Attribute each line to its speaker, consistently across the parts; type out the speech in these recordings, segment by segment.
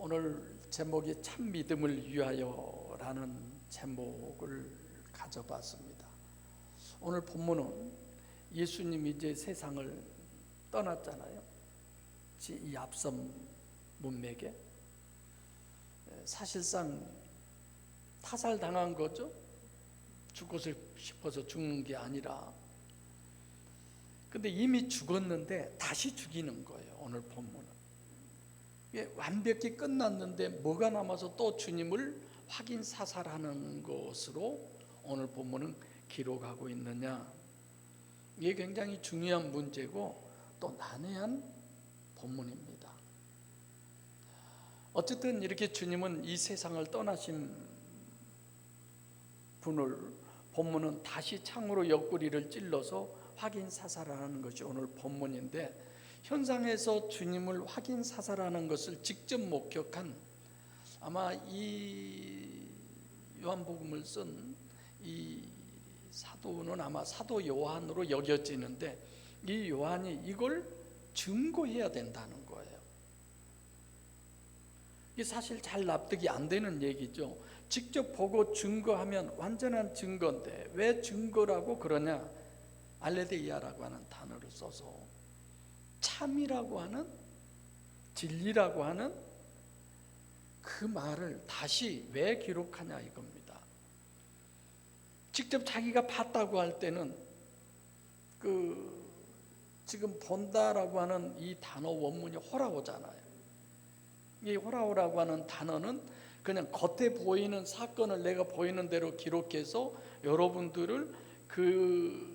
Speaker 1: 오늘 제목이 참 믿음을 위하여라는 제목을 가져봤습니다. 오늘 본문은 예수님이 이제 세상을 떠났잖아요. 이 앞선 문맥에 사실상 타살당한 거죠. 죽고 싶어서 죽는 게 아니라, 근데 이미 죽었는데 다시 죽이는 거예요. 오늘 본문은 완벽히 끝났는데 뭐가 남아서 또 주님을 확인 사살하는 것으로 오늘 본문은 기록하고 있느냐. 이게 굉장히 중요한 문제고 또 난해한 본문입니다. 어쨌든 이렇게 주님은 이 세상을 떠나신 분을 본문은 다시 창으로 옆구리를 찔러서 확인 사살하는 것이 오늘 본문인데, 현상에서 주님을 확인 사살하는 것을 직접 목격한, 아마 이 요한복음을 쓴 이 사도는 아마 사도 요한으로 여겨지는데, 이 요한이 이걸 증거해야 된다는 거예요. 이게 사실 잘 납득이 안 되는 얘기죠. 직접 보고 증거하면 완전한 증거인데 왜 증거라고 그러냐. 알레데이아라고 하는 단어를 써서 참이라고 하는, 진리라고 하는 그 말을 다시 왜 기록하냐 이겁니다. 직접 자기가 봤다고 할 때는 지금 본다라고 하는 이 단어 원문이 호라오잖아요. 이 호라오라고 하는 단어는 그냥 겉에 보이는 사건을 내가 보이는 대로 기록해서 여러분들을 그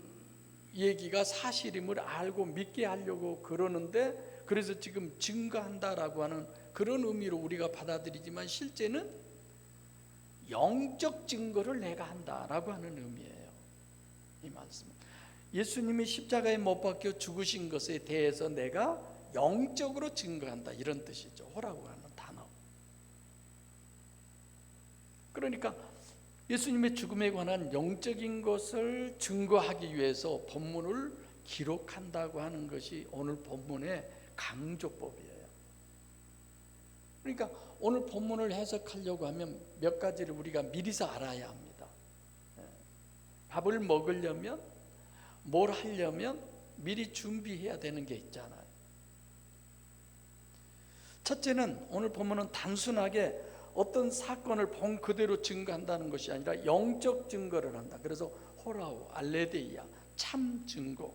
Speaker 1: 얘기가 사실임을 알고 믿게 하려고 그러는데, 그래서 지금 증거한다라고 하는 그런 의미로 우리가 받아들이지만 실제는 영적 증거를 내가 한다라고 하는 의미예요. 이 말씀은 예수님이 십자가에 못 박혀 죽으신 것에 대해서 내가 영적으로 증거한다, 이런 뜻이죠. 호라고 하는 단어. 그러니까 예수님의 죽음에 관한 영적인 것을 증거하기 위해서 본문을 기록한다고 하는 것이 오늘 본문의 강조법이에요. 그러니까 오늘 본문을 해석하려고 하면 몇 가지를 우리가 미리서 알아야 합니다. 밥을 먹으려면, 뭘 하려면 미리 준비해야 되는 게 있잖아요. 첫째는 오늘 본문은 단순하게 어떤 사건을 본 그대로 증거한다는 것이 아니라 영적 증거를 한다. 그래서 호라오, 알레데이아, 참 증거.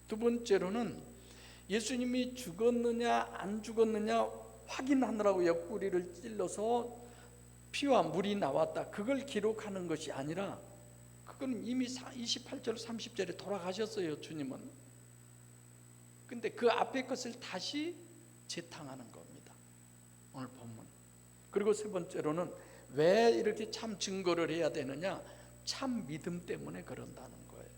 Speaker 1: 두 번째로는 예수님이 죽었느냐 안 죽었느냐 확인하느라고 옆구리를 찔러서 피와 물이 나왔다, 그걸 기록하는 것이 아니라, 그건 이미 28절 30절에 돌아가셨어요, 주님은. 근데 그 앞에 것을 다시 재탕하는 겁니다, 오늘 본문. 그리고 세 번째로는 왜 이렇게 참 증거를 해야 되느냐, 참 믿음 때문에 그런다는 거예요.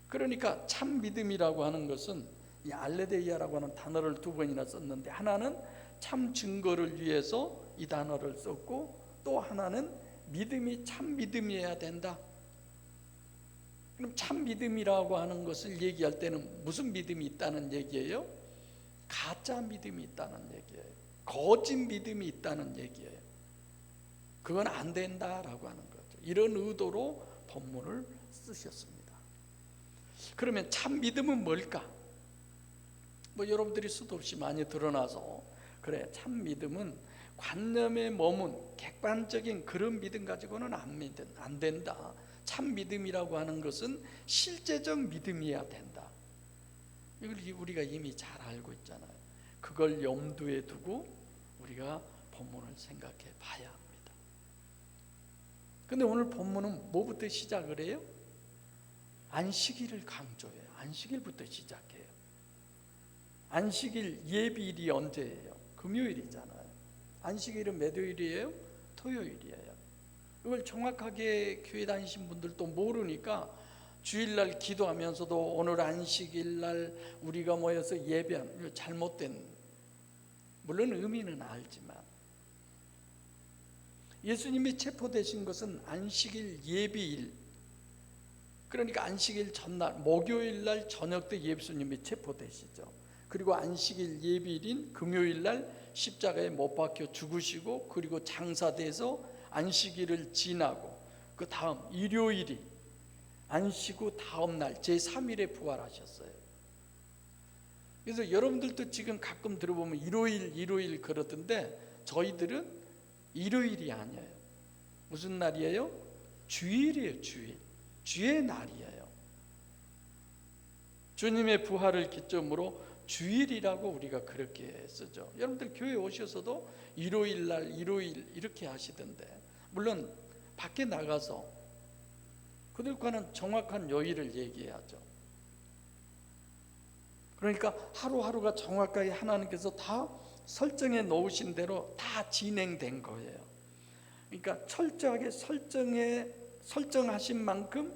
Speaker 1: 그러니까 참 믿음이라고 하는 것은 이 알레데이아라고 하는 단어를 두 번이나 썼는데, 하나는 참 증거를 위해서 이 단어를 썼고, 또 하나는 믿음이 참 믿음이어야 된다. 그럼 참 믿음이라고 하는 것을 얘기할 때는 무슨 믿음이 있다는 얘기예요? 가짜 믿음이 있다는 얘기예요. 거짓 믿음이 있다는 얘기예요. 그건 안 된다라고 하는 거죠. 이런 의도로 본문을 쓰셨습니다. 그러면 참 믿음은 뭘까? 여러분들이 수도 없이 많이 드러나서 그래, 참 믿음은 관념에 머문 객관적인 그런 믿음 가지고는 안 된다. 참 믿음이라고 하는 것은 실제적 믿음이어야 된다. 이걸 우리가 이미 잘 알고 있잖아요. 그걸 염두에 두고 우리가 본문을 생각해 봐야 합니다. 근데 오늘 본문은 뭐부터 시작을 해요? 안식일을 강조해요. 안식일부터 시작해요. 안식일 예비일이 언제예요? 금요일이잖아요. 안식일은 몇 요일이에요? 토요일이에요. 이걸 정확하게 교회 다니신 분들도 모르니까 주일날 기도하면서도 오늘 안식일날 우리가 모여서 예배하는, 잘못된, 물론 의미는 알지만, 예수님이 체포되신 것은 안식일 예비일, 그러니까 안식일 전날 목요일날 저녁 때 예수님이 체포되시죠. 그리고 안식일 예비일인 금요일 날 십자가에 못 박혀 죽으시고, 그리고 장사돼서 안식일을 지나고 그 다음 일요일이 안식후 다음 날 제3일에 부활하셨어요. 그래서 여러분들도 지금 가끔 들어보면 일요일 그러던데, 저희들은 일요일이 아니에요. 무슨 날이에요? 주일이에요. 주의 날이에요. 주님의 부활을 기점으로 주일이라고 우리가 그렇게 쓰죠. 여러분들 교회 오셔서도 일요일 날 일요일 이렇게 하시던데, 물론 밖에 나가서 그들과는 정확한 요일을 얘기해야죠. 그러니까 하루하루가 정확하게 하나님께서 다 설정해 놓으신 대로 다 진행된 거예요. 그러니까 철저하게 설정하신 만큼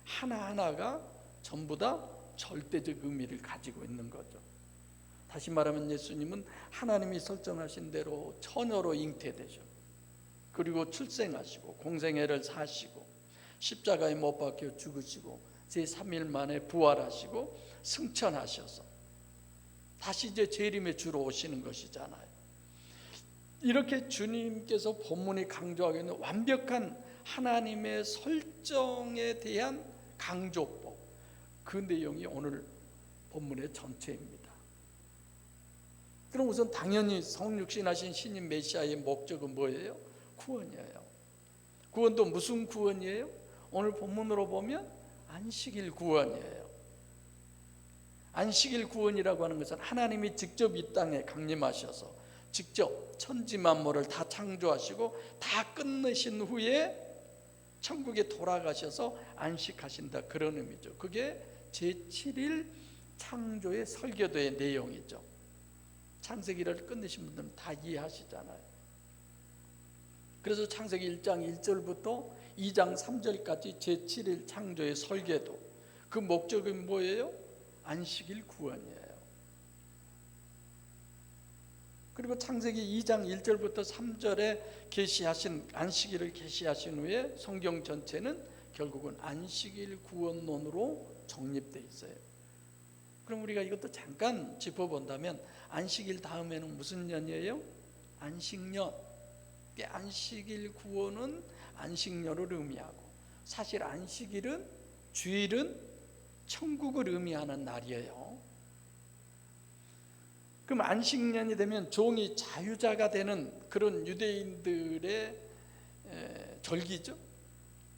Speaker 1: 하나하나가 전부 다 절대적 의미를 가지고 있는 거죠. 다시 말하면 예수님은 하나님이 설정하신 대로 처녀로 잉태되셨고, 그리고 출생하시고 공생애를 사시고 십자가에 못 박혀 죽으시고 제3일 만에 부활하시고 승천하셔서 다시 이제 재림의 주로 오시는 것이잖아요. 이렇게 주님께서 본문이 강조하고 있는 완벽한 하나님의 설정에 대한 강조법, 그 내용이 오늘 본문의 전체입니다. 그럼 우선 당연히 성육신하신 신인 메시아의 목적은 뭐예요? 구원이에요. 구원도 무슨 구원이에요? 오늘 본문으로 보면 안식일 구원이에요. 안식일 구원이라고 하는 것은 하나님이 직접 이 땅에 강림하셔서 직접 천지 만물을 다 창조하시고 다 끝내신 후에 천국에 돌아가셔서 안식하신다, 그런 의미죠. 그게 제7일 창조의 설교도의 내용이죠. 창세기를 끝내신 분들은 다 이해하시잖아요. 그래서 창세기 1장 1절부터 2장 3절까지 제7일 창조의 설계도, 그 목적이 뭐예요? 안식일 구원이에요. 그리고 창세기 2장 1절부터 3절에 계시하신 안식일을 계시하신 후에 성경 전체는 결국은 안식일 구원론으로 정립되어 있어요. 그럼 우리가 이것도 잠깐 짚어본다면, 안식일 다음에는 무슨 년이에요? 안식년. 안식일 구원은 안식년을 의미하고, 사실 안식일은, 주일은 천국을 의미하는 날이에요. 그럼 안식년이 되면 종이 자유자가 되는 그런 유대인들의 절기죠.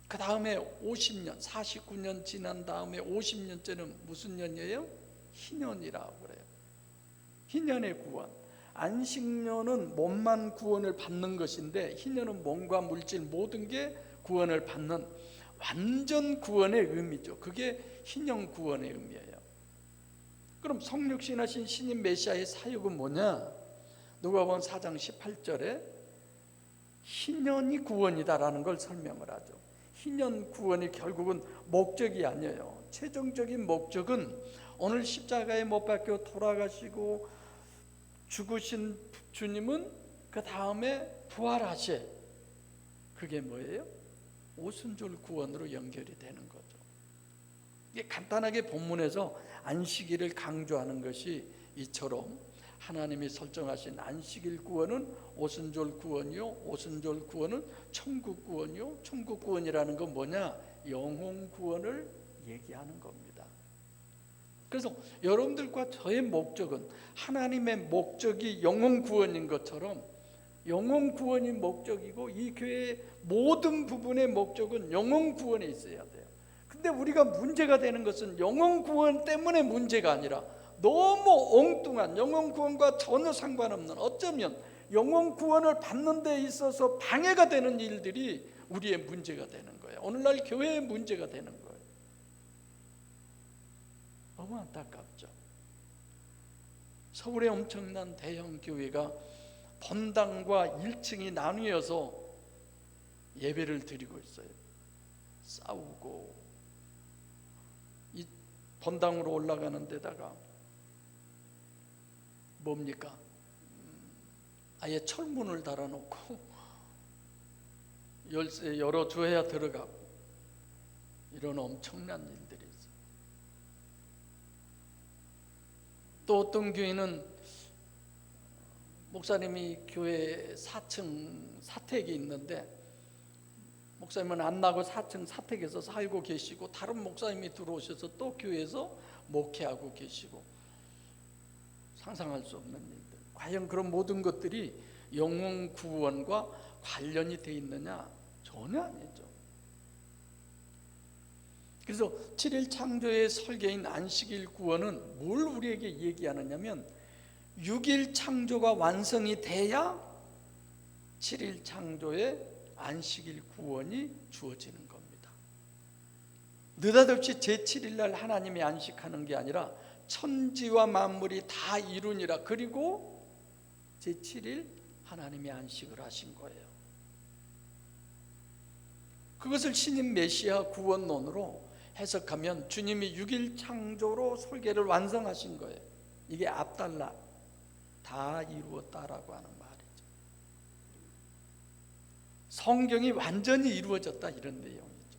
Speaker 1: 그 다음에 50년, 49년 지난 다음에 50년째는 무슨 년이에요? 희년이라고 그래요. 희년의 구원. 안식년은 몸만 구원을 받는 것인데, 희년은 몸과 물질 모든 게 구원을 받는 완전 구원의 의미죠. 그게 희년 구원의 의미예요. 그럼 성육신하신 신인 메시아의 사역은 뭐냐? 누가복음 4장 18절에 희년이 구원이다라는 걸 설명을 하죠. 희년 구원이 결국은 목적이 아니에요. 최종적인 목적은 오늘 십자가에 못 박혀 돌아가시고 죽으신 주님은 그 다음에 부활하셔. 그게 뭐예요? 오순절 구원으로 연결이 되는 거죠. 이게 간단하게 본문에서 안식일을 강조하는 것이 이처럼, 하나님이 설정하신 안식일 구원은 오순절 구원이요, 오순절 구원은 천국 구원이요, 천국 구원이라는 건 뭐냐? 영혼 구원을 얘기하는 겁니다. 그래서 여러분들과 저의 목적은, 하나님의 목적이 영혼 구원인 것처럼 영혼 구원이 목적이고, 이 교회의 모든 부분의 목적은 영혼 구원에 있어야 돼요. 근데 우리가 문제가 되는 것은 영혼 구원 때문에 문제가 아니라, 너무 엉뚱한, 영혼 구원과 전혀 상관없는, 어쩌면 영혼 구원을 받는 데 있어서 방해가 되는 일들이 우리의 문제가 되는 거예요. 오늘날 교회의 문제가 되는 거예요. 너무 안타깝죠. 서울의 엄청난 대형 교회가 본당과 1층이 나뉘어서 예배를 드리고 있어요. 싸우고, 이 본당으로 올라가는 데다가 뭡니까? 아예 철문을 달아놓고 열쇠 열어줘야 들어가고, 이런 엄청난 일들이 있어요. 또 어떤 교회는 목사님이 교회 4층 사택이 있는데 목사님은 안 나고 4층 사택에서 살고 계시고 다른 목사님이 들어오셔서 또 교회에서 목회하고 계시고, 상상할 수 없는 일들. 과연 그런 모든 것들이 영혼 구원과 관련이 돼 있느냐? 전혀 아니죠. 그래서 7일 창조의 설계인 안식일 구원은 뭘 우리에게 얘기하느냐면 6일 창조가 완성이 돼야 7일 창조의 안식일 구원이 주어지는 겁니다. 느닷없이 제7일 날 하나님이 안식하는 게 아니라 천지와 만물이 다 이루니라. 그리고 제7일 하나님이 안식을 하신 거예요. 그것을 신인 메시아 구원론으로 해석하면 주님이 6일 창조로 설계를 완성하신 거예요. 이게 앞달라, 다 이루었다라고 하는 말이죠. 성경이 완전히 이루어졌다, 이런 내용이죠.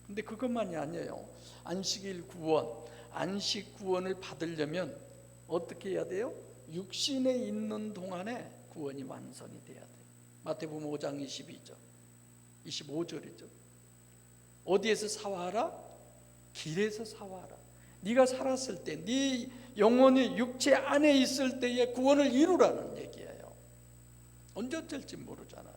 Speaker 1: 근데 그것만이 아니에요. 안식일 구원, 안식 구원을 받으려면 어떻게 해야 돼요? 육신에 있는 동안에 구원이 완성이 돼야 돼요. 마태복음 5장 25절이죠. 어디에서 사와하라? 길에서 사와하라. 네가 살았을 때, 네 영혼이 육체 안에 있을 때에 구원을 이루라는 얘기예요. 언제 어쩔지 모르잖아요.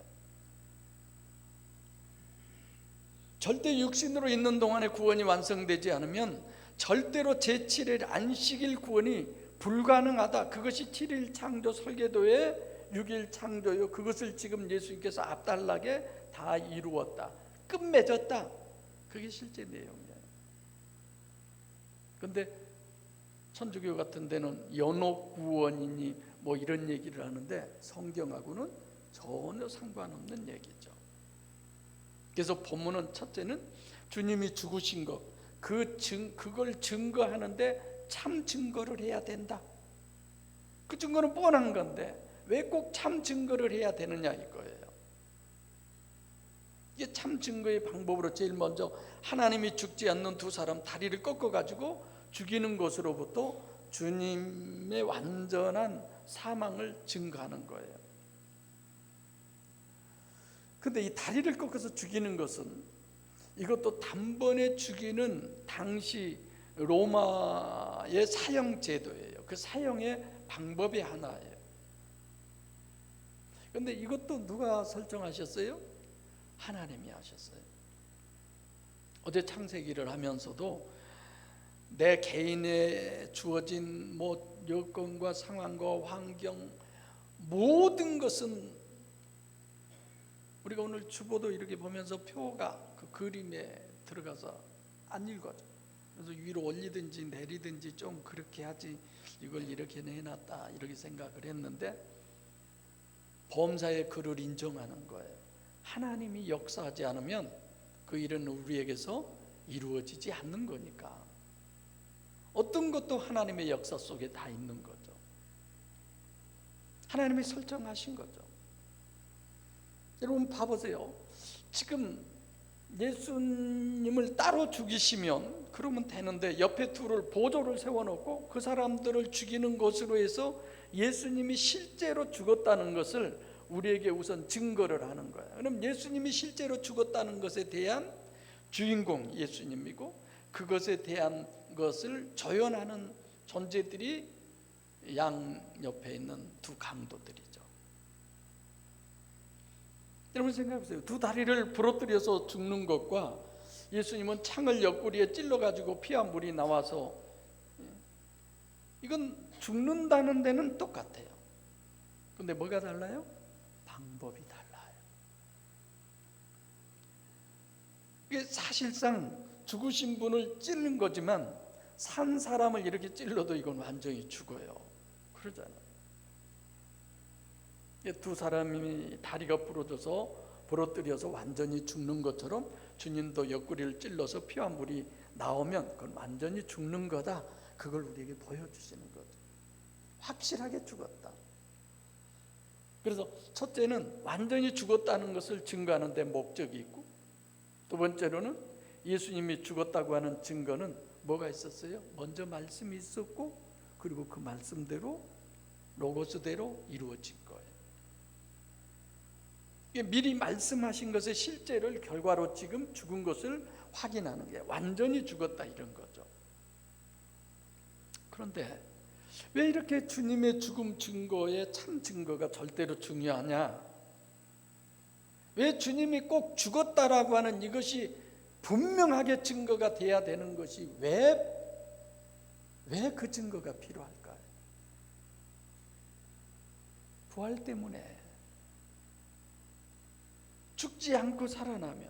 Speaker 1: 절대 육신으로 있는 동안에 구원이 완성되지 않으면 절대로 제7일 안식일 구원이 불가능하다. 그것이 7일 창조 설계도의 6일 창조요, 그것을 지금 예수님께서 앞달나게 다 이루었다, 끝맺었다. 그게 실제 내용이에요. 그런데 천주교 같은 데는 연옥 구원이니 뭐 이런 얘기를 하는데 성경하고는 전혀 상관없는 얘기죠. 그래서 본문은 첫째는 주님이 죽으신 것, 그걸 증거하는데 참 증거를 해야 된다. 그 증거는 뻔한 건데 왜 꼭 참 증거를 해야 되느냐 이거예요. 이게 참 증거의 방법으로 제일 먼저 하나님이 죽지 않는 두 사람 다리를 꺾어가지고 죽이는 것으로부터 주님의 완전한 사망을 증거하는 거예요. 근데 이 다리를 꺾어서 죽이는 것은 이것도 단번에 죽이는 당시 로마의 사형 제도예요. 그 사형의 방법의 하나예요. 근데 이것도 누가 설정하셨어요? 하나님이 하셨어요. 어제 창세기를 하면서도 내 개인에 주어진 뭐 여건과 상황과 환경, 모든 것은 우리가 오늘 주보도 이렇게 보면서 표가 그 그림에 들어가서 안 읽어져. 그래서 위로 올리든지 내리든지 좀 그렇게 하지, 이걸 이렇게 해놨다 이렇게 생각을 했는데 범사의 그를 인정하는 거예요. 하나님이 역사하지 않으면 그 일은 우리에게서 이루어지지 않는 거니까. 어떤 것도 하나님의 역사 속에 다 있는 거죠. 하나님이 설정하신 거죠. 여러분 봐보세요. 지금 예수님을 따로 죽이시면 그러면 되는데 옆에 둘을 보조를 세워놓고 그 사람들을 죽이는 것으로 해서 예수님이 실제로 죽었다는 것을 우리에게 우선 증거를 하는 거예요. 그럼 예수님이 실제로 죽었다는 것에 대한 주인공 예수님이고, 그것에 대한 것을 조연하는 존재들이 양 옆에 있는 두 강도들이죠. 여러분 생각해보세요. 두 다리를 부러뜨려서 죽는 것과 예수님은 창을 옆구리에 찔러가지고 피와 물이 나와서, 이건 죽는다는 데는 똑같아요. 근데 뭐가 달라요? 방법이 달라요. 이게 사실상 죽으신 분을 찌른 거지만 산 사람을 이렇게 찔러도 이건 완전히 죽어요. 그러잖아요. 두 사람이 다리가 부러뜨려서 완전히 죽는 것처럼 주님도 옆구리를 찔러서 피와 물이 나오면 그건 완전히 죽는 거다. 그걸 우리에게 보여주시는 거죠. 확실하게 죽었다. 그래서 첫째는 완전히 죽었다는 것을 증거하는 데 목적이 있고, 두 번째로는 예수님이 죽었다고 하는 증거는 뭐가 있었어요? 먼저 말씀이 있었고 그리고 그 말씀대로 로고스대로 이루어진 거예요. 미리 말씀하신 것의 실제를 결과로 지금 죽은 것을 확인하는 게 완전히 죽었다 이런 거죠. 그런데 왜 이렇게 주님의 죽음 증거의 참 증거가 절대로 중요하냐? 왜 주님이 꼭 죽었다라고 하는 이것이 분명하게 증거가 돼야 되는 것이 왜 그 증거가 필요할까요? 부활 때문에. 죽지 않고 살아나면,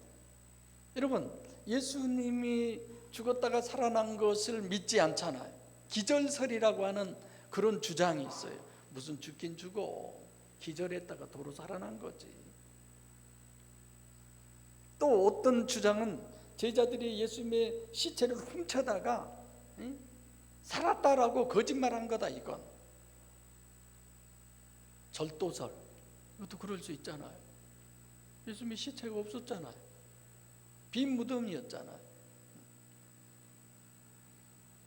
Speaker 1: 여러분 예수님이 죽었다가 살아난 것을 믿지 않잖아요. 기절설이라고 하는 그런 주장이 있어요. 무슨 죽긴 죽어, 기절했다가 도로 살아난 거지. 또 어떤 주장은 제자들이 예수님의 시체를 훔쳐다가 살았다라고 거짓말한 거다. 이건 절도설. 이것도 그럴 수 있잖아요. 예수님의 시체가 없었잖아요. 빈 무덤이었잖아요.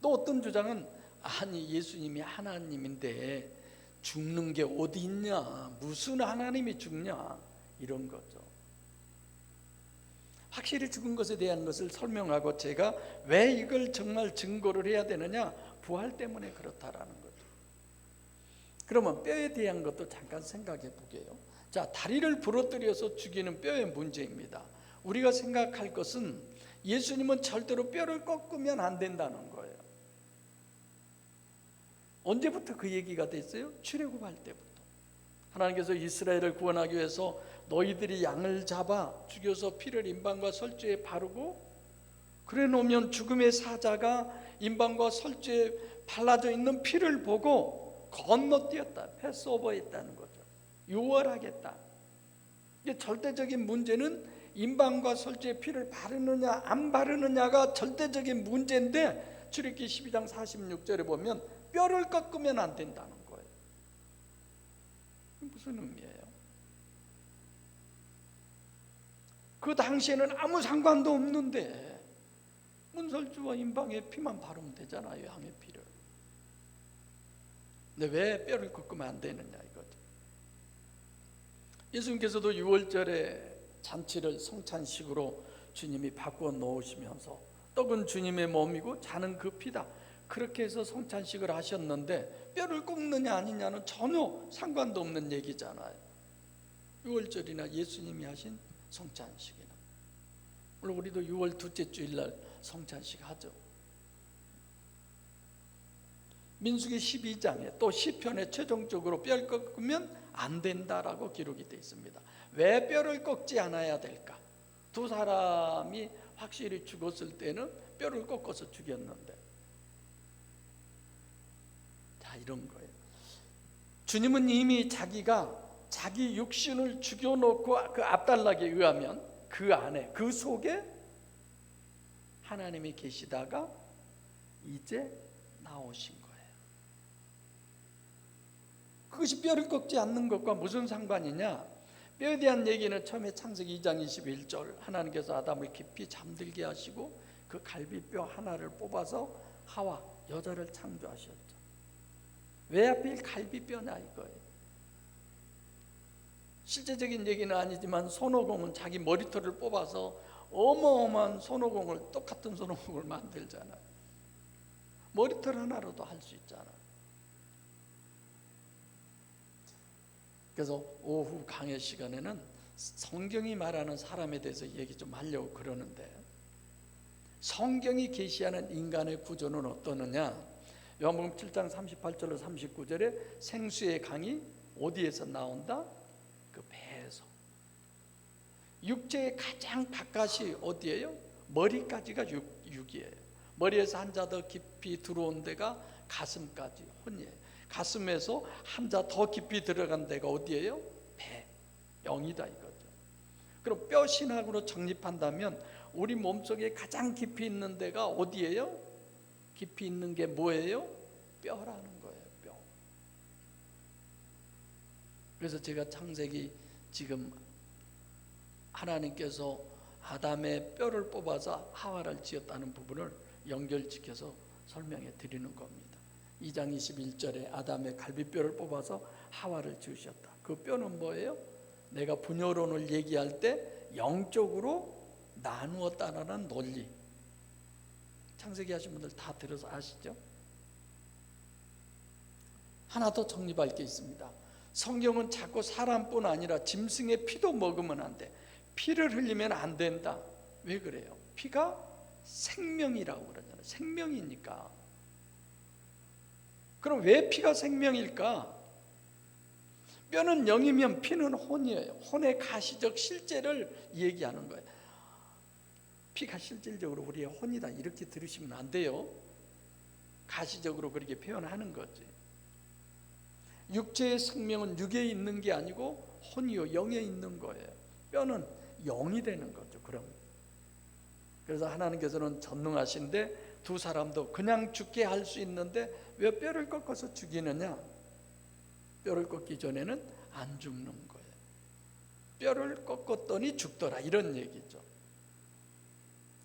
Speaker 1: 또 어떤 주장은 아니 예수님이 하나님인데 죽는 게 어디 있냐, 무슨 하나님이 죽냐, 이런 거죠. 확실히 죽은 것에 대한 것을 설명하고 제가 왜 이걸 정말 증거를 해야 되느냐, 부활 때문에 그렇다라는 거죠. 그러면 뼈에 대한 것도 잠깐 생각해 보게요. 자, 다리를 부러뜨려서 죽이는 뼈의 문제입니다. 우리가 생각할 것은 예수님은 절대로 뼈를 꺾으면 안 된다는 거예요. 언제부터 그 얘기가 됐어요? 출애굽할 때부터. 하나님께서 이스라엘을 구원하기 위해서 너희들이 양을 잡아 죽여서 피를 임방과 설주에 바르고 그래 놓으면 죽음의 사자가 임방과 설주에 발라져 있는 피를 보고 건너뛰었다, 패스오버했다는 거죠. 유월하겠다. 이게 절대적인 문제는 임방과 설주에 피를 바르느냐 안 바르느냐가 절대적인 문제인데, 출애굽기 12장 46절에 보면 뼈를 꺾으면 안 된다는 거예요. 무슨 의미예요? 그 당시에는 아무 상관도 없는데 문설주와 임방의 피만 바르면 되잖아요, 양의 피를. 근데 왜 뼈를 꺾으면 안 되느냐 이거죠. 예수님께서도 6월절에 잔치를 성찬식으로 주님이 바꾸어 놓으시면서 떡은 주님의 몸이고 잔은 그 피다, 그렇게 해서 성찬식을 하셨는데 뼈를 꺾느냐 아니냐는 전혀 상관도 없는 얘기잖아요. 6월절이나 예수님이 하신 성찬식이나. 물론 우리도 6월 둘째 주일날 성찬식 하죠. 민수기 12장에 또 시편에 최종적으로 뼈를 꺾으면 안 된다라고 기록이 되어 있습니다. 왜 뼈를 꺾지 않아야 될까? 두 사람이 확실히 죽었을 때는 뼈를 꺾어서 죽였는데, 자, 이런 거예요. 주님은 이미 자기가 자기 육신을 죽여놓고 그 앞달락에 의하면 그 안에, 그 속에 하나님이 계시다가 이제 나오신 거예요. 그것이 뼈를 꺾지 않는 것과 무슨 상관이냐? 뼈에 대한 얘기는 처음에 창세기 2장 21절, 하나님께서 아담을 깊이 잠들게 하시고 그 갈비뼈 하나를 뽑아서 하와, 여자를 창조하셨죠. 왜 하필 갈비뼈냐 이거예요. 실제적인 얘기는 아니지만 손오공은 자기 머리털을 뽑아서 어마어마한 손오공을, 똑같은 손오공을 만들잖아요. 머리털 하나로도 할 수 있잖아요. 그래서 오후 강의 시간에는 성경이 말하는 사람에 대해서 얘기 좀 하려고 그러는데, 성경이 계시하는 인간의 구조는 어떠느냐? 요한복음 7장 38절로 39절에 생수의 강이 어디에서 나온다? 그 배에서. 육체의 가장 바깥이 어디예요? 머리까지가 육이에요. 머리에서 한 자 더 깊이 들어온 데가 가슴까지, 혼이에요. 가슴에서 한 자 더 깊이 들어간 데가 어디예요? 배, 영이다 이거죠. 그럼 뼈 신학으로 정립한다면 우리 몸속에 가장 깊이 있는 데가 어디예요? 깊이 있는 게 뭐예요? 뼈라는 거예요. 뼈. 그래서 제가 창세기 지금 하나님께서 아담의 뼈를 뽑아서 하와를 지었다는 부분을 연결시켜서 설명해 드리는 겁니다. 2장 21절에 아담의 갈비뼈를 뽑아서 하와를 지으셨다. 그 뼈는 뭐예요? 내가 분열론을 얘기할 때 영적으로 나누었다라는 논리, 창세기 하신 분들 다 들어서 아시죠? 하나 더 정립할 게 있습니다. 성경은 자꾸 사람뿐 아니라 짐승의 피도 먹으면 안 돼, 피를 흘리면 안 된다. 왜 그래요? 피가 생명이라고 그러잖아요. 생명이니까. 그럼 왜 피가 생명일까? 뼈는 영이면 피는 혼이에요. 혼의 가시적 실제를 얘기하는 거예요. 피가 실질적으로 우리의 혼이다 이렇게 들으시면 안 돼요. 가시적으로 그렇게 표현하는 거지. 육체의 생명은 육에 있는 게 아니고 혼이요 영에 있는 거예요. 뼈는 영이 되는 거죠. 그래서 하나님께서는 전능하신데 두 사람도 그냥 죽게 할 수 있는데 왜 뼈를 꺾어서 죽이느냐? 뼈를 꺾기 전에는 안 죽는 거예요. 뼈를 꺾었더니 죽더라 이런 얘기죠.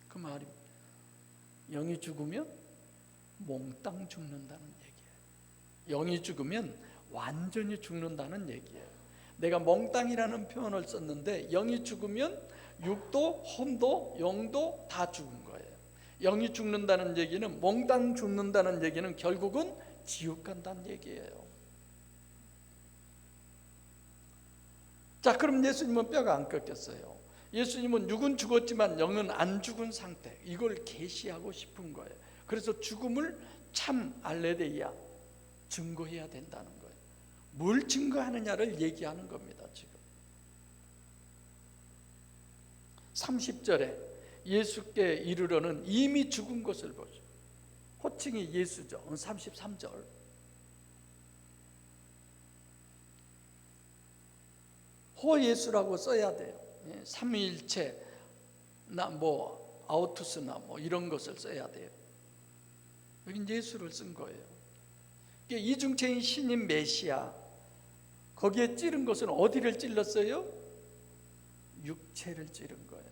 Speaker 1: 그 말이 영이 죽으면 몽땅 죽는다는 얘기예요. 영이 죽으면 완전히 죽는다는 얘기예요. 내가 몽땅이라는 표현을 썼는데 영이 죽으면 육도, 혼도, 영도 다 죽은 거예요. 영이 죽는다는 얘기는, 몽땅 죽는다는 얘기는 결국은 지옥 간다는 얘기예요. 자, 그럼 예수님은 뼈가 안 꺾였어요. 예수님은 육은 죽었지만 영은 안 죽은 상태, 이걸 계시하고 싶은 거예요. 그래서 죽음을 참 알레데이아, 증거해야 된다는 거예요. 뭘 증거하느냐를 얘기하는 겁니다. 지금 30절에 예수께 이르러는 이미 죽은 것을 보죠. 호칭이 예수죠. 33절 호예수라고 써야 돼요. 삼위일체나 뭐 아우투스나 뭐 이런 것을 써야 돼요. 여긴 예수를 쓴 거예요. 이중체인 신인 메시아, 거기에 찌른 것은 어디를 찔렀어요? 육체를 찌른 거예요.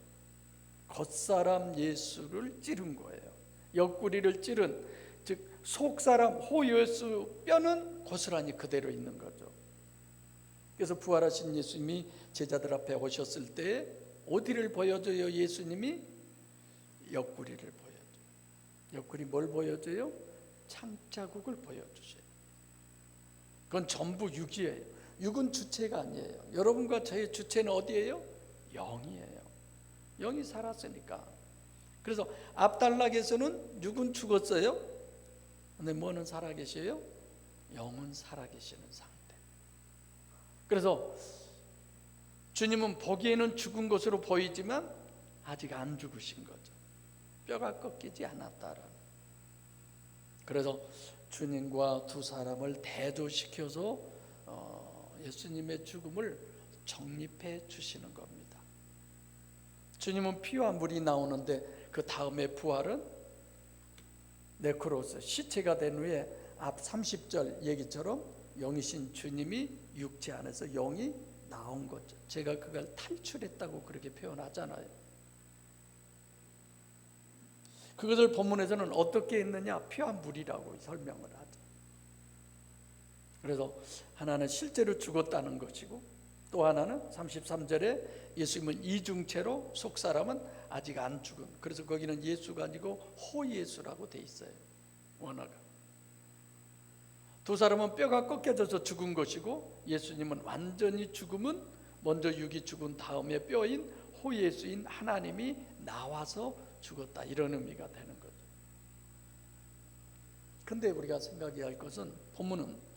Speaker 1: 겉사람 예수를 찌른 거예요. 옆구리를 찌른, 즉 속사람 호예수 뼈는 고스란히 그대로 있는 거죠. 그래서 부활하신 예수님이 제자들 앞에 오셨을 때 어디를 보여줘요? 예수님이 옆구리를 보여줘요. 옆구리 뭘 보여줘요? 창자국을 보여주세요. 그건 전부 육이에요. 육은 주체가 아니에요. 여러분과 저의 주체는 어디예요? 영이에요. 영이 살았으니까. 그래서 앞단락에서는 육은 죽었어요. 근데 뭐는 살아계셔요? 영은 살아계시는 상태. 그래서 주님은 보기에는 죽은 것으로 보이지만 아직 안 죽으신 거죠. 뼈가 꺾이지 않았다라는. 그래서 주님과 두 사람을 대조시켜서 예수님의 죽음을 정립해 주시는 겁니다. 주님은 피와 물이 나오는데 그 다음에 부활은 네크로스, 시체가 된 후에 앞 30절 얘기처럼 영이신 주님이 육체 안에서 영이 나온 거죠. 제가 그걸 탈출했다고 그렇게 표현하잖아요. 그것을 본문에서는 어떻게 했느냐? 피와 물이라고 설명을 하죠. 그래서 하나는 실제로 죽었다는 것이고, 또 하나는 33절에 예수님은 이중체로 속사람은 아직 안 죽은, 그래서 거기는 예수가 아니고 호예수라고 돼 있어요. 원어가. 두 사람은 뼈가 꺾여져서 죽은 것이고, 예수님은 완전히 죽음은 먼저 육이 죽은 다음에 뼈인 호예수인 하나님이 나와서 죽었다, 이런 의미가 되는 거죠. 근데 우리가 생각해야 할 것은, 본문은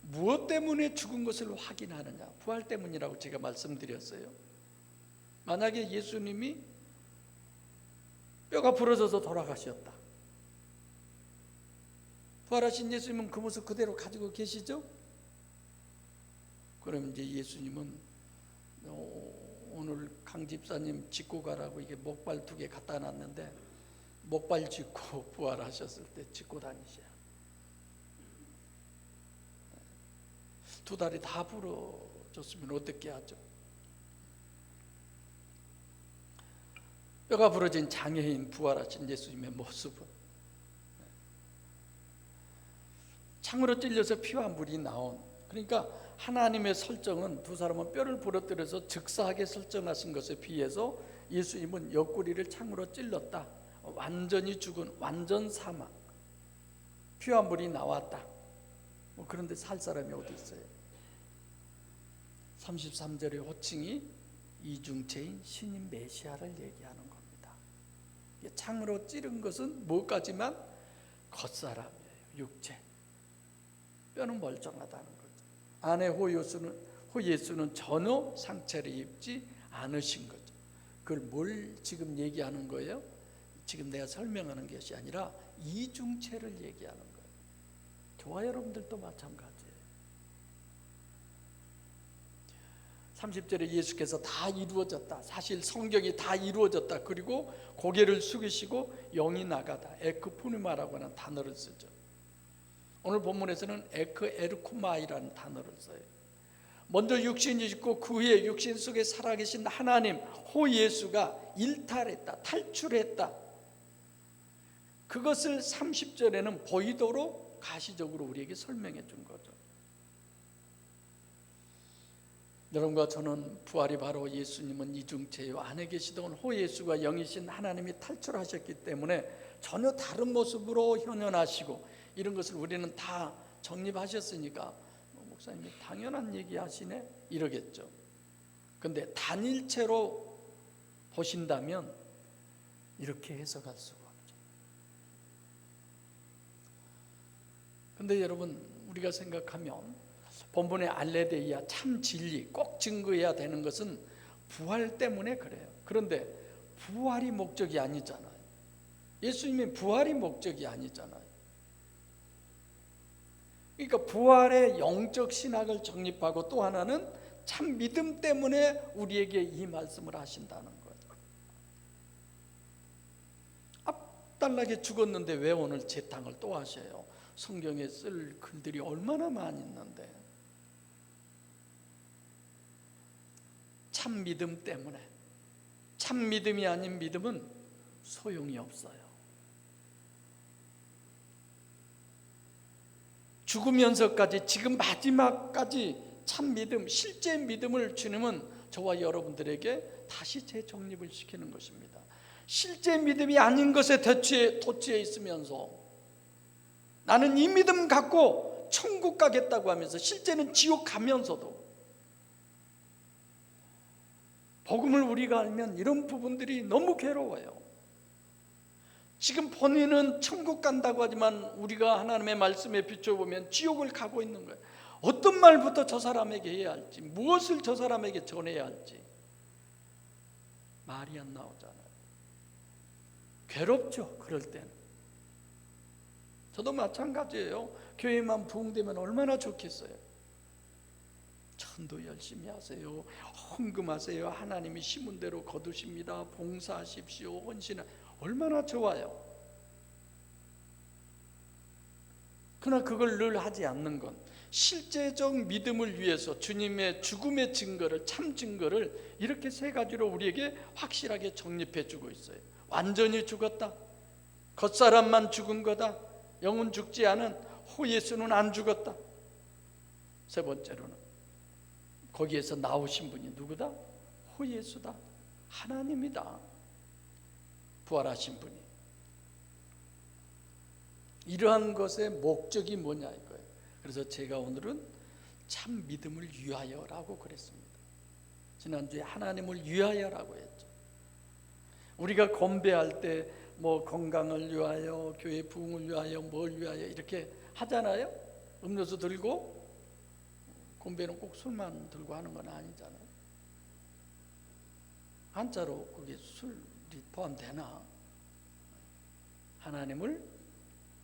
Speaker 1: 무엇 때문에 죽은 것을 확인하느냐? 부활 때문이라고 제가 말씀드렸어요. 만약에 예수님이 뼈가 부러져서 돌아가셨다, 부활하신 예수님은 그 모습 그대로 가지고 계시죠? 그럼 이제 예수님은 오늘 강 집사님 짚고 가라고 이게 목발 2개 갖다 놨는데, 목발 짚고 부활하셨을 때 짚고 다니셔야. 2다리 다 부러졌으면 어떻게 하죠? 뼈가 부러진 장애인 부활하신 예수님의 모습은, 창으로 찔려서 피와 물이 나온, 그러니까 하나님의 설정은 두 사람은 뼈를 부러뜨려서 즉사하게 설정하신 것에 비해서 예수님은 옆구리를 창으로 찔렀다. 완전히 죽은 완전 사망, 피와 물이 나왔다. 그런데 살 사람이 어디 있어요? 33절의 호칭이 이중체인 신인 메시아를 얘기하는 겁니다. 창으로 찌른 것은 뭐까지만? 겉사람이에요. 육체. 뼈는 멀쩡하다는 거죠. 안에 호예수는 전혀 상처를 입지 않으신 거죠. 그걸 뭘 지금 얘기하는 거예요? 지금 내가 설명하는 것이 아니라 이중체를 얘기하는 거예요. 저와 여러분들도 마찬가지예요. 30절에 예수께서 다 이루어졌다. 사실 성경이 다 이루어졌다. 그리고 고개를 숙이시고 영이 나가다. 에크푸니마라고 하는 단어를 쓰죠. 오늘 본문에서는 에르코마이라는 단어를 써요. 먼저 육신이 있고 그 후에 육신 속에 살아계신 하나님 호 예수가 일탈했다. 탈출했다. 그것을 30절에는 보이도록 가시적으로 우리에게 설명해 준 거죠. 여러분과 저는 부활이 바로 예수님은 이중체요 안에 계시던 호 예수가 영이신 하나님이 탈출하셨기 때문에 전혀 다른 모습으로 현현하시고, 이런 것을 우리는 다 정립하셨으니까 목사님이 당연한 얘기 하시네 이러겠죠. 근데 단일체로 보신다면 이렇게 해석할 수가 없죠. 근데 여러분, 우리가 생각하면 본문의 알레데이아 참 진리 꼭 증거해야 되는 것은 부활 때문에 그래요. 그런데 부활이 목적이 아니잖아요. 예수님의 부활이 목적이 아니잖아요. 그러니까 부활의 영적 신학을 정립하고, 또 하나는 참 믿음 때문에 우리에게 이 말씀을 하신다는 거예요. 앞달나게 죽었는데 왜 오늘 재탕을 또 하셔요? 성경에 쓸 글들이 얼마나 많이 있는데. 참 믿음 때문에. 참 믿음이 아닌 믿음은 소용이 없어요. 죽으면서까지, 지금 마지막까지 참 믿음, 실제 믿음을 주님은 저와 여러분들에게 다시 재정립을 시키는 것입니다. 실제 믿음이 아닌 것에 도취해 있으면서 나는 이 믿음 갖고 천국 가겠다고 하면서 실제는 지옥 가면서도, 복음을 우리가 알면 이런 부분들이 너무 괴로워요. 지금 본인은 천국 간다고 하지만 우리가 하나님의 말씀에 비춰보면 지옥을 가고 있는 거예요. 어떤 말부터 저 사람에게 해야 할지, 무엇을 저 사람에게 전해야 할지 말이 안 나오잖아요. 괴롭죠. 그럴 때는. 저도 마찬가지예요. 교회만 부흥되면 얼마나 좋겠어요. 전도 열심히 하세요. 헌금하세요. 하나님이 심은 대로 거두십니다. 봉사하십시오. 헌신하. 얼마나 좋아요. 그러나 그걸 늘 하지 않는 건 실제적 믿음을 위해서 주님의 죽음의 증거를, 참 증거를 이렇게 세 가지로 우리에게 확실하게 정립해 주고 있어요. 완전히 죽었다. 겉사람만 죽은 거다. 영은 죽지 않은 호 예수는 안 죽었다. 세 번째로는 거기에서 나오신 분이 누구다? 호 예수다. 하나님이다. 부활하신 분이. 이러한 것의 목적이 뭐냐 이거예요. 그래서 제가 오늘은 참 믿음을 위하여라고 그랬습니다. 지난주에 하나님을 위하여라고 했죠. 우리가 건배할 때 뭐 건강을 위하여, 교회 부흥을 위하여, 뭘 위하여 이렇게 하잖아요. 음료수 들고. 건배는 꼭 술만 들고 하는 건 아니잖아요. 한자로 그게 술이 포함되나? 하나님을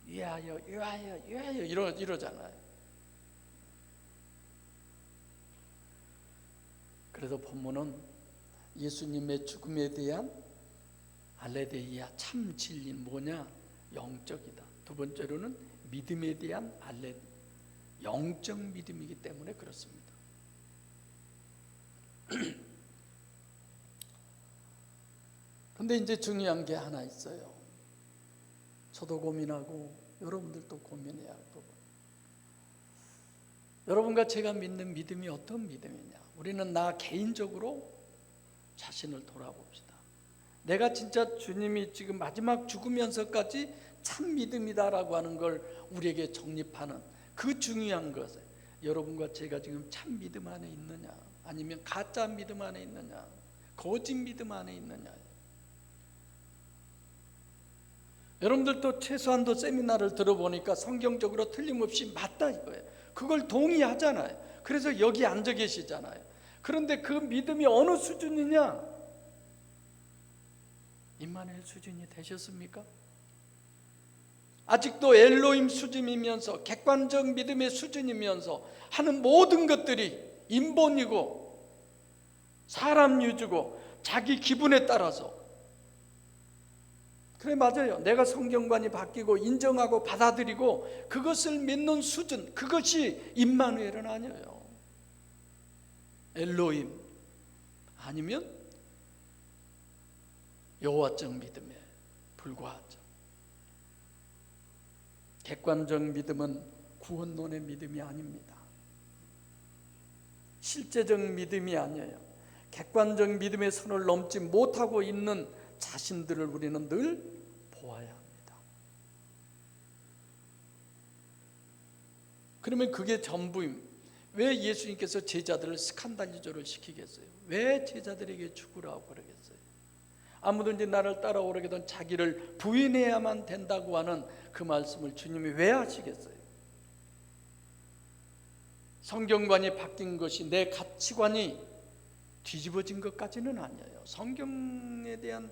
Speaker 1: 위하여, 위하여, 위하여 이러잖아요. 그래서 본문은 예수님의 죽음에 대한 알레데이아 참 진리는 뭐냐? 영적이다. 두 번째로는 믿음에 대한 영적 믿음이기 때문에 그렇습니다. 근데 이제 중요한 게 하나 있어요. 저도 고민하고 여러분들도 고민해야 할 부분. 여러분과 제가 믿는 믿음이 어떤 믿음이냐? 우리는 나 개인적으로 자신을 돌아봅시다. 내가 진짜 주님이 지금 마지막 죽으면서까지 참 믿음이다라고 하는 걸 우리에게 정립하는 그 중요한 것에 여러분과 제가 지금 참 믿음 안에 있느냐, 아니면 가짜 믿음 안에 있느냐, 거짓 믿음 안에 있느냐. 여러분들도 최소한도 세미나를 들어보니까 성경적으로 틀림없이 맞다 이거예요. 그걸 동의하잖아요. 그래서 여기 앉아 계시잖아요. 그런데 그 믿음이 어느 수준이냐? 임마누엘 수준이 되셨습니까? 아직도 엘로힘 수준이면서 객관적 믿음의 수준이면서 하는 모든 것들이 인본이고 사람 유주고 자기 기분에 따라서, 그래 맞아요. 내가 성경관이 바뀌고 인정하고 받아들이고 그것을 믿는 수준, 그것이 임마누엘은 아니에요. 엘로힘 아니면 여호와적 믿음에 불과하죠. 객관적 믿음은 구원론의 믿음이 아닙니다. 실제적 믿음이 아니에요. 객관적 믿음의 선을 넘지 못하고 있는 자신들을 우리는 늘 보아야 합니다. 그러면 그게 전부임. 왜 예수님께서 제자들을 스칸달리조를 시키겠어요? 왜 제자들에게 죽으라고 그러겠어요? 아무든지 나를 따라오려거든 자기를 부인해야만 된다고 하는 그 말씀을 주님이 왜 하시겠어요? 성경관이 바뀐 것이 내 가치관이 뒤집어진 것까지는 아니에요. 성경에 대한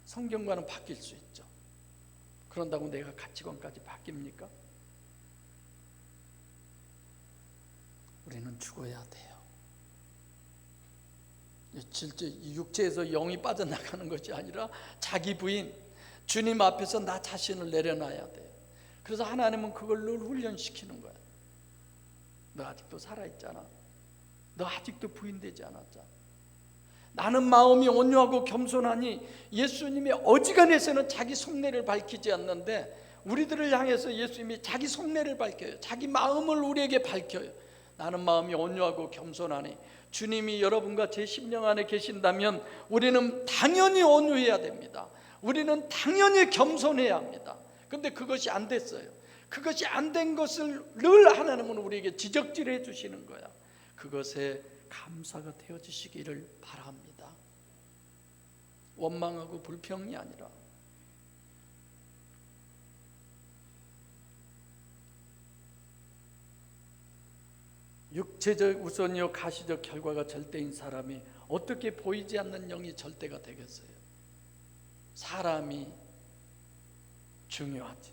Speaker 1: 성경관은 바뀔 수 있죠. 그런다고 내가 가치관까지 바뀝니까? 우리는 죽어야 돼요. 실제 육체에서 영이 빠져나가는 것이 아니라 자기 부인, 주님 앞에서 나 자신을 내려놔야 돼요. 그래서 하나님은 그걸 늘 훈련시키는 거예요. 너 아직도 살아있잖아. 너 아직도 부인되지 않았잖아. 나는 마음이 온유하고 겸손하니. 예수님이 어지간해서는 자기 속내를 밝히지 않는데 우리들을 향해서 예수님이 자기 속내를 밝혀요. 자기 마음을 우리에게 밝혀요. 나는 마음이 온유하고 겸손하니. 주님이 여러분과 제 심령 안에 계신다면 우리는 당연히 온유해야 됩니다. 우리는 당연히 겸손해야 합니다. 그런데 그것이 안 됐어요. 그것이 안 된 것을 늘 하나님은 우리에게 지적질해 주시는 거야. 그것에 감사가 되어지시기를 바랍니다. 원망하고 불평이 아니라. 육체적 우선이요 가시적 결과가 절대인 사람이 어떻게 보이지 않는 영이 절대가 되겠어요? 사람이 중요하지.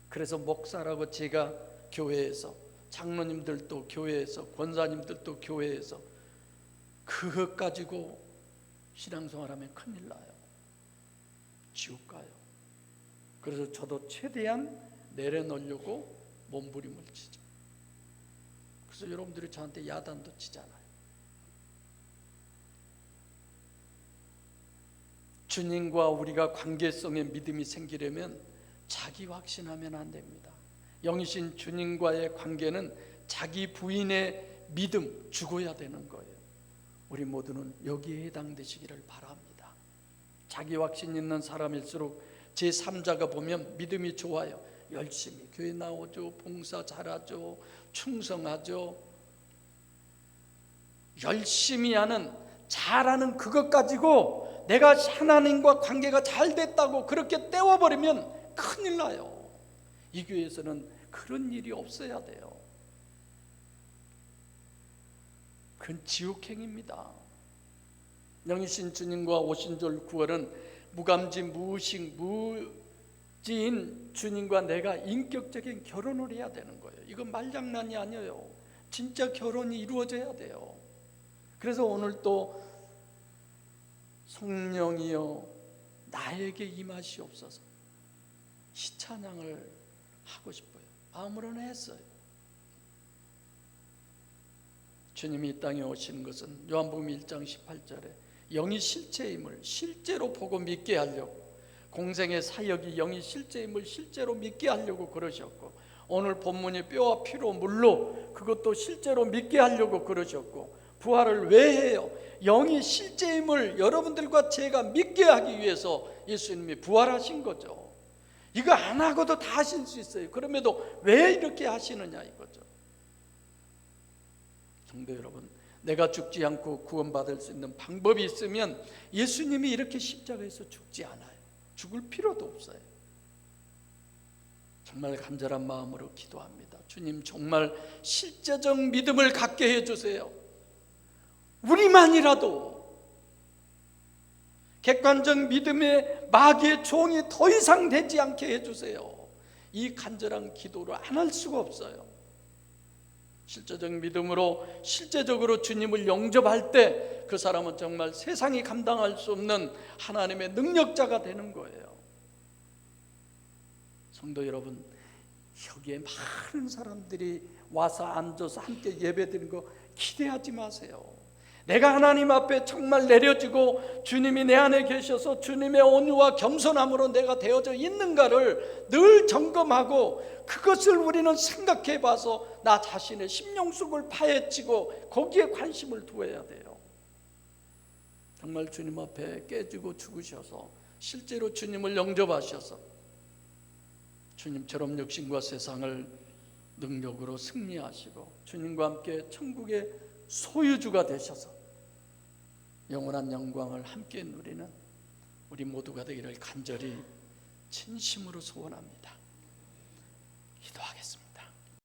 Speaker 1: 그래서 목사라고 제가 교회에서, 장로님들도 교회에서, 권사님들도 교회에서 그것 가지고 신앙생활하면 큰일 나요. 지옥 가요. 그래서 저도 최대한 내려놓으려고 몸부림을 치죠. 그래서 여러분들이 저한테 야단도 치잖아요. 주님과 우리가 관계성에 믿음이 생기려면 자기 확신하면 안 됩니다. 영이신 주님과의 관계는 자기 부인의 믿음, 죽어야 되는 거예요. 우리 모두는 여기에 해당되시기를 바랍니다. 자기 확신 있는 사람일수록 제3자가 보면 믿음이 좋아요. 열심히 교회 나오죠, 봉사 잘하죠, 충성하죠. 열심히 하는, 잘하는 그것 가지고 내가 하나님과 관계가 잘 됐다고 그렇게 떼워버리면 큰일 나요. 이 교회에서는 그런 일이 없어야 돼요. 그건 지옥행입니다. 영이신 주님과 오신절 9월은 무감지 무의식 무지인 주님과 내가 인격적인 결혼을 해야 되는 거예요. 이건 말장난이 아니에요. 진짜 결혼이 이루어져야 돼요. 그래서 오늘 또 성령이여 나에게 임하시옵소서 이 찬양을 하고 싶어요. 마음으로는 했어요. 주님이 이 땅에 오신 것은 요한복음 1장 18절에 영이 실체임을 실제로 보고 믿게 하려고, 공생의 사역이 영이 실제임을 실제로 믿게 하려고 그러셨고, 오늘 본문이 뼈와 피로 물로 그것도 실제로 믿게 하려고 그러셨고, 부활을 왜 해요? 영이 실제임을 여러분들과 제가 믿게 하기 위해서 예수님이 부활하신 거죠. 이거 안 하고도 다 하실 수 있어요. 그럼에도 왜 이렇게 하시느냐 이거죠. 성도 여러분, 내가 죽지 않고 구원받을 수 있는 방법이 있으면 예수님이 이렇게 십자가에서 죽지 않아요. 죽을 필요도 없어요. 정말 간절한 마음으로 기도합니다. 주님, 정말 실제적 믿음을 갖게 해주세요. 우리만이라도 객관적 믿음의 마귀의 종이 더 이상 되지 않게 해주세요. 이 간절한 기도를 안 할 수가 없어요. 실제적 믿음으로 실제적으로 주님을 영접할 때 그 사람은 정말 세상이 감당할 수 없는 하나님의 능력자가 되는 거예요. 성도 여러분, 여기에 많은 사람들이 와서 앉아서 함께 예배드리는 거 기대하지 마세요. 내가 하나님 앞에 정말 내려지고 주님이 내 안에 계셔서 주님의 온유와 겸손함으로 내가 되어져 있는가를 늘 점검하고, 그것을 우리는 생각해 봐서 나 자신의 심령 속을 파헤치고 거기에 관심을 두어야 돼요. 정말 주님 앞에 깨지고 죽으셔서 실제로 주님을 영접하셔서 주님처럼 육신과 세상을 능력으로 승리하시고 주님과 함께 천국의 소유주가 되셔서 영원한 영광을 함께 누리는 우리 모두가 되기를 간절히 진심으로 소원합니다. 기도하겠습니다.